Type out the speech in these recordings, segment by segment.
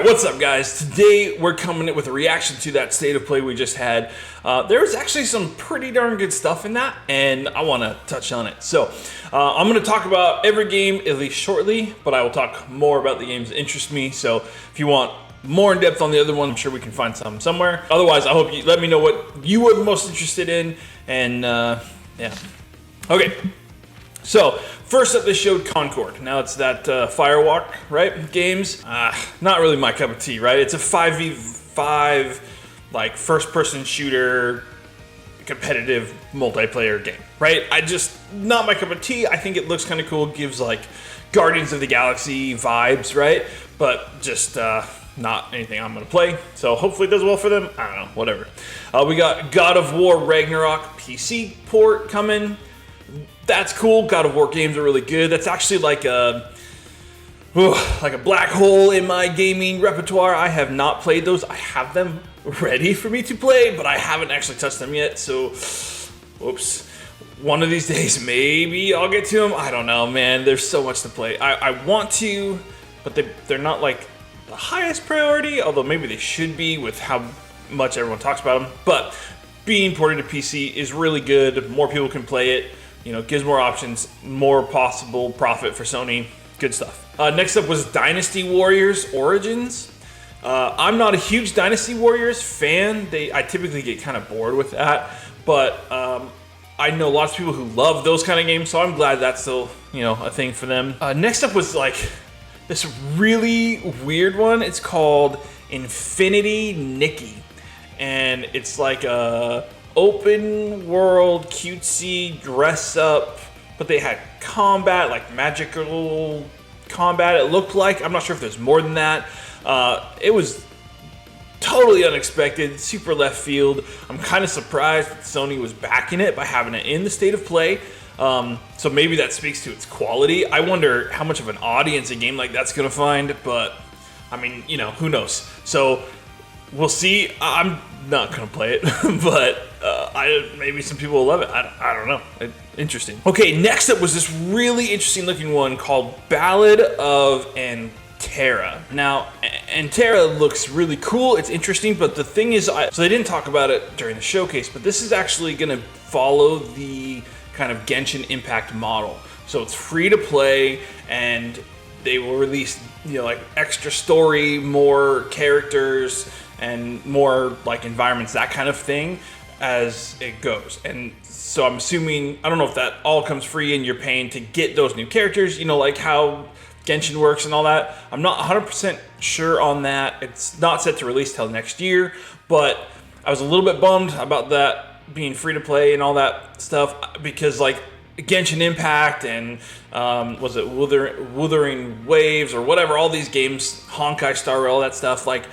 What's up, guys? Today we're coming in with a reaction to that state of play we just had. There was actually some pretty darn good stuff in that, and I want to touch on it. So I'm going to talk about every game at least shortly, but I will talk more about the games that interest me. So if you want more in depth on the other one, I'm sure we can find some somewhere. Otherwise, I hope you let me know what you were the most interested in, and yeah. Okay. So, first up, they showed Concord. Now it's that Firewalk, right? Games. Not really my cup of tea, right? It's a 5v5, like, first-person shooter, competitive multiplayer game, right? Not my cup of tea. I think it looks kind of cool. Gives, like, Guardians of the Galaxy vibes, right? But just not anything I'm going to play. So, hopefully it does well for them. I don't know, whatever. We got God of War Ragnarok PC port coming. That's cool. God of War games are really good. That's actually like a black hole in my gaming repertoire. I have not played those. I have them ready for me to play, but I haven't actually touched them yet. So, whoops. One of these days, maybe I'll get to them. I don't know, man. There's so much to play. I want to, but they're not like the highest priority, although maybe they should be with how much everyone talks about them. But being ported to PC is really good. More people can play it. You know, gives more options, more possible profit for Sony. Good stuff. Next up was Dynasty Warriors Origins. I'm not a huge Dynasty Warriors fan. I typically get kind of bored with that, but I know lots of people who love those kind of games, so I'm glad that's still, you know, a thing for them. Next up was like this really weird one. It's called Infinity Nikki, and it's like a open world cutesy dress up, but they had combat, like magical combat, it looked like. I'm not sure if there's more than that. It was totally unexpected, super left field. I'm kind of surprised that Sony was backing it by having it in the state of play. So maybe that speaks to its quality. I wonder how much of an audience a game like that's gonna find, but I mean, you know, who knows? So we'll see. I'm not gonna play it, but maybe some people will love it. I don't know. Interesting. Okay, next up was this really interesting looking one called Ballad of Antera. Now, Antera looks really cool. It's interesting, but the thing is, so they didn't talk about it during the showcase, but this is actually gonna follow the kind of Genshin Impact model. So it's free to play, and they will release, you know, like extra story, more characters, and more like environments, that kind of thing, as it goes. And so I'm assuming, I don't know if that all comes free and you're paying to get those new characters, you know, like how Genshin works and all that. I'm not 100% sure on that. It's not set to release till next year, but I was a little bit bummed about that being free to play and all that stuff, because like Genshin Impact and was it Wuthering Waves or whatever, all these games, Honkai Star Rail, all that stuff, like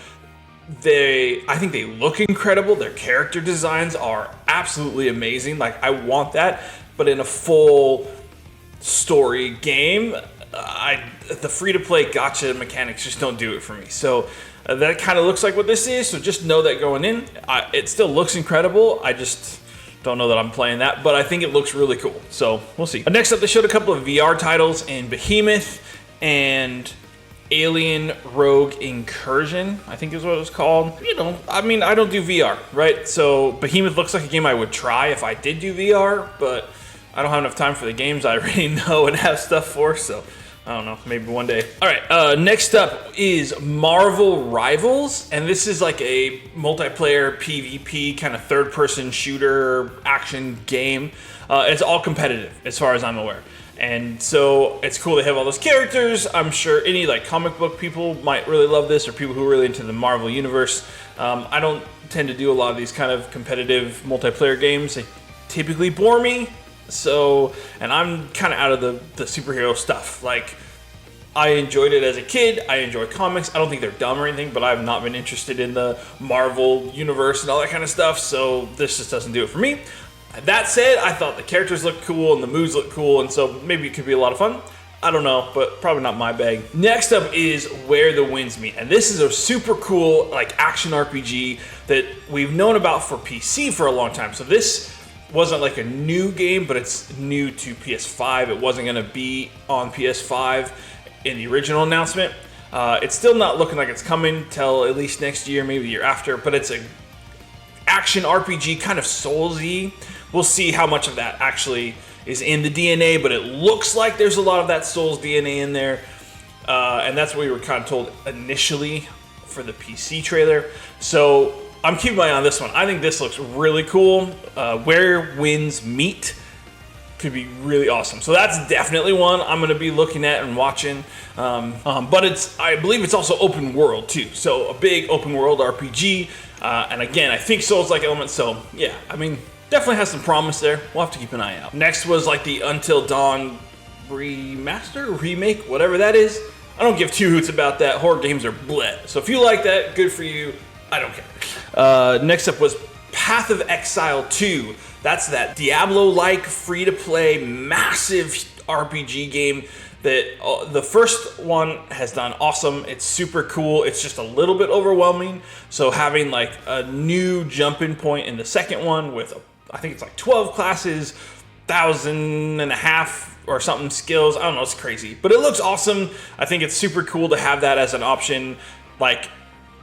I think they look incredible. Their character designs are absolutely amazing. Like, I want that, but in a full story game, the free-to-play gacha mechanics just don't do it for me. So that kind of looks like what this is. So just know that going in, it still looks incredible. I just don't know that I'm playing that, but I think it looks really cool. So we'll see. Next up, they showed a couple of VR titles in Behemoth and Alien Rogue Incursion, I think is what it was called. You know, I mean, I don't do VR, right? So Behemoth looks like a game I would try if I did do VR, but I don't have enough time for the games I already know and have stuff for, so I don't know, maybe one day. All right, next up is Marvel Rivals, and this is like a multiplayer PvP kind of third-person shooter action game. It's all competitive, as far as I'm aware. And so it's cool they have all those characters. I'm sure any like comic book people might really love this, or people who are really into the Marvel universe. I don't tend to do a lot of these kind of competitive multiplayer games. They typically bore me. So, and I'm kind of out of the superhero stuff. Like, I enjoyed it as a kid. I enjoy comics. I don't think they're dumb or anything, but I've not been interested in the Marvel universe and all that kind of stuff. So this just doesn't do it for me. That said, I thought the characters looked cool and the moves looked cool, and so maybe it could be a lot of fun. I don't know, but probably not my bag. Next up is Where the Winds Meet, and this is a super cool like action RPG that we've known about for PC for a long time. So this wasn't like a new game, but it's new to PS5. It wasn't going to be on PS5 in the original announcement. It's still not looking like it's coming till at least next year, maybe the year after, but it's a action RPG, kind of Souls-y. We'll see how much of that actually is in the DNA, but it looks like there's a lot of that Souls DNA in there. And that's what we were kind of told initially for the PC trailer. So I'm keeping my eye on this one. I think this looks really cool. Where Winds Meet could be really awesome. So that's definitely one I'm going to be looking at and watching. But I believe it's also open world too. So a big open world RPG. And again, I think Souls-like elements. So yeah, I mean, definitely has some promise there. We'll have to keep an eye out. Next was like the Until Dawn remaster, remake, whatever that is. I don't give two hoots about that. Horror games are bleh. So if you like that, good for you. I don't care. Next up was Path of Exile 2. That's that Diablo-like, free-to-play, massive RPG game that the first one has done awesome. It's super cool. It's just a little bit overwhelming. So having like a new jumping point in the second one with, I think it's like 12 classes, 1,500 or something skills. I don't know, it's crazy. But it looks awesome. I think it's super cool to have that as an option, like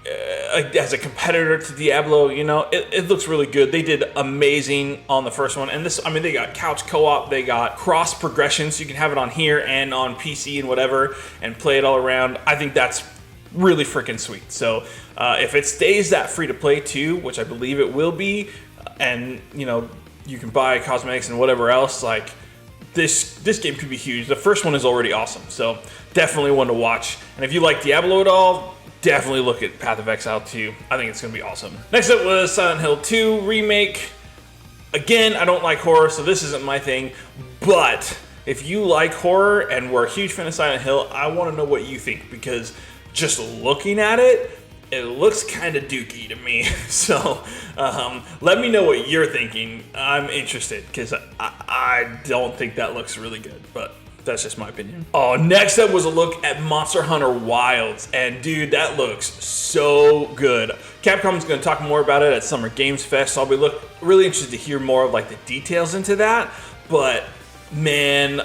as a competitor to Diablo. You know, it looks really good. They did amazing on the first one. And this, I mean, they got couch co-op, they got cross progression, so you can have it on here and on PC and whatever, and play it all around. I think that's really freaking sweet. So if it stays that free to play too, which I believe it will be, and you know, you can buy cosmetics and whatever else, like this game could be huge. The first one is already awesome, so definitely one to watch. And if you like Diablo at all, definitely look at Path of Exile 2. I think it's going to be awesome. Next up was Silent Hill 2 Remake. Again, I don't like horror, so this isn't my thing. But if you like horror and were a huge fan of Silent Hill, I want to know what you think, because just looking at it, it looks kind of dookie to me. So let me know what you're thinking. I'm interested, because I don't think that looks really good, but that's just my opinion. Oh, next up was a look at Monster Hunter Wilds, and dude, that looks so good. Capcom's going to talk more about it at Summer Games Fest, so I'll be really interested to hear more of like the details into that. But man,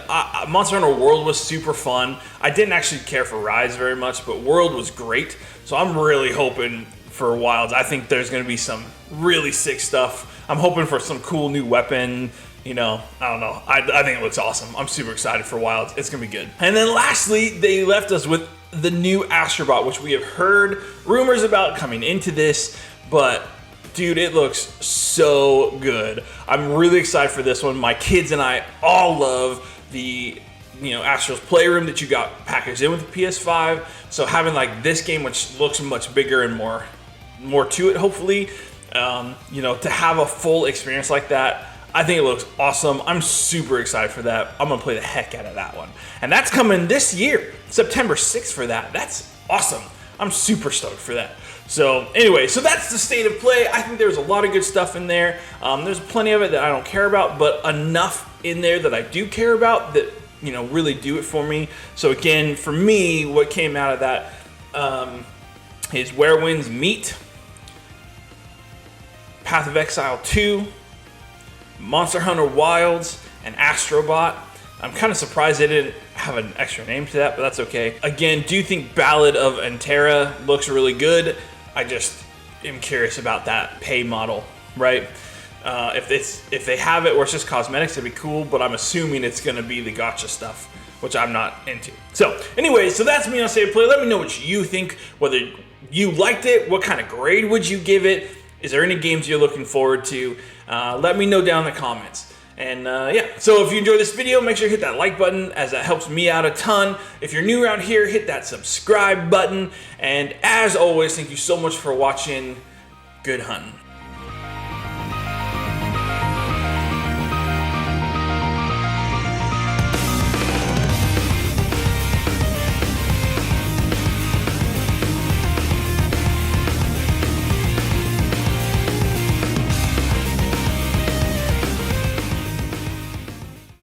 Monster Hunter World was super fun. I didn't actually care for Rise very much, but World was great. So I'm really hoping for Wilds. I think there's going to be some really sick stuff. I'm hoping for some cool new weapon. You know, I don't know. I think it looks awesome. I'm super excited for Wilds. It's going to be good. And then lastly, they left us with the new Astrobot, which we have heard rumors about coming into this, but dude, it looks so good. I'm really excited for this one. My kids and I all love the, you know, Astro's Playroom that you got packaged in with the PS5. So having like this game, which looks much bigger and more to it, hopefully, you know, to have a full experience like that, I think it looks awesome. I'm super excited for that. I'm gonna play the heck out of that one. And that's coming this year, September 6th for that. That's awesome. I'm super stoked for that. So anyway, so that's the state of play. I think there's a lot of good stuff in there. There's plenty of it that I don't care about, but enough in there that I do care about that, you know, really do it for me. So again, for me, what came out of that is Where Winds Meet, Path of Exile 2, Monster Hunter Wilds, and Astrobot. I'm kind of surprised they didn't have an extra name to that, but that's okay. Again, do think Ballad of Antera looks really good. I just am curious about that pay model, right? If they have it where it's just cosmetics, it'd be cool, but I'm assuming it's going to be the gacha stuff, which I'm not into. So anyway, so that's me on State of Play. Let me know what you think, whether you liked it, what kind of grade would you give it? Is there any games you're looking forward to? Let me know down in the comments. And yeah, so if you enjoyed this video, make sure you hit that like button, as that helps me out a ton. If you're new around here, hit that subscribe button. And as always, thank you so much for watching. Good hunting.